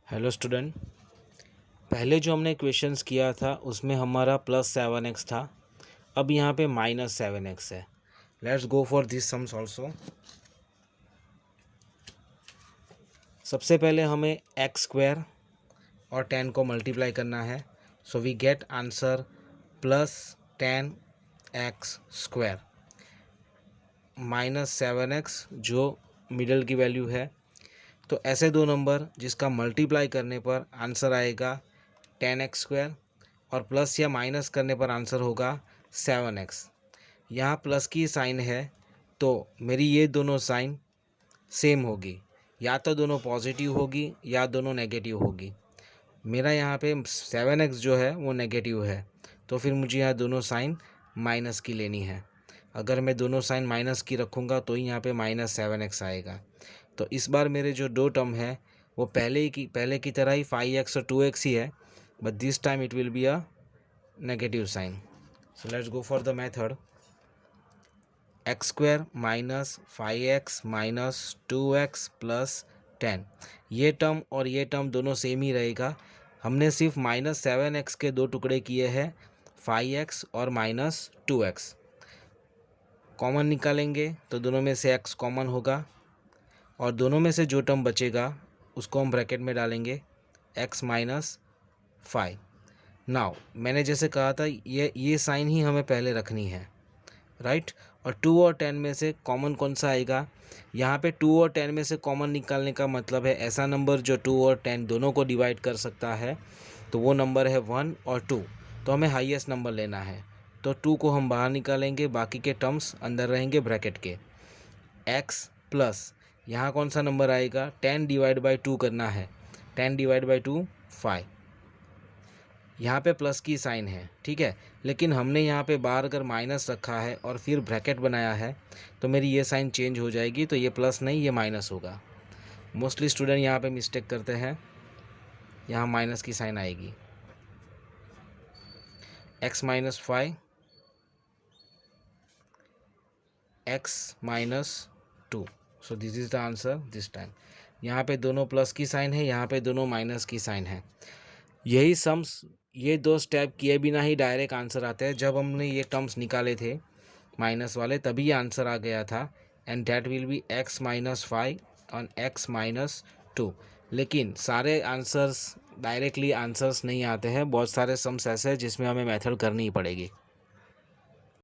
Hello student, पहले जो हमने क्वेश्चंस किया था उसमें हमारा +7x था। अब यहाँ पे -7x है। Let's go for this sums also. सबसे पहले हमें x² और 10 को मल्टीप्लाई करना है। So we get answer +10x² -7x जो मिडल की वैल्यू है। तो ऐसे दो नंबर जिसका मल्टीप्लाई करने पर आंसर आएगा 10x² और प्लस या माइनस करने पर आंसर होगा 7x। यहाँ प्लस की साइन है तो मेरी ये दोनों साइन सेम होगी, या तो दोनों पॉजिटिव होगी या दोनों नेगेटिव होगी। मेरा यहाँ पे 7x जो है वो नेगेटिव है, तो फिर मुझे यहाँ दोनों साइन माइनस की लेनी है। अगर मैं दोनों साइन माइनस की रखूँगा तो ही यहाँ पे -7x आएगा। तो इस बार मेरे जो दो टर्म है वो पहले की तरह ही 5x और 2x ही है, but this time it will be a negative sign. So let's go for the method. x² -5x -2x + 10, ये टर्म और ये टर्म दोनों सेम ही रहेगा। हमने सिर्फ -7x के दो टुकड़े किए हैं, 5x और -2x। कॉमन निकालेंगे तो दोनों में से x कॉमन होगा और दोनों में से जो टर्म बचेगा उसको हम ब्रैकेट में डालेंगे x - 5। नाउ मैंने जैसे कहा था ये साइन ही हमें पहले रखनी है, राइट। और 2 और 10 में से कॉमन कौन सा आएगा? यहाँ पे 2 और 10 में से कॉमन निकालने का मतलब है ऐसा नंबर जो 2 और 10 दोनों को डिवाइड कर सकता है, तो वो नंबर है 1 और 2। तो हमें हाईएस्ट नंबर लेना है, तो 2 को हम बाहर निकालेंगे, बाकी के टर्म्स अंदर रहेंगे ब्रैकेट के। x प्लस यहाँ कौन सा नंबर आएगा? 10 डिवाइड बाई 2 करना है, 10 डिवाइड बाई 2 5। यहाँ पे प्लस की साइन है, ठीक है, लेकिन हमने यहाँ पे बाहर अगर माइनस रखा है और फिर ब्रैकेट बनाया है तो मेरी ये साइन चेंज हो जाएगी, तो ये प्लस नहीं ये माइनस होगा। मोस्टली स्टूडेंट यहाँ पे मिस्टेक करते हैं, यहाँ माइनस की साइन आएगी। x - 5 x - 2, so this is the answer this time. यहाँ पे दोनों प्लस की साइन है, यहाँ पे दोनों माइनस की साइन है। यही सम्स, ये दो स्टेप किए बिना ही डायरेक्ट आंसर आते हैं। जब हमने ये टर्म्स निकाले थे माइनस वाले तभी ये आंसर आ गया था, and that will be x - 5 और x - 2। लेकिन सारे आंसर्स डायरेक्टली आंसर्स नहीं आते हैं, बहुत सारे सम्स ऐसे हैं जिसमें हमें मेथड करनी ही पड़ेगी।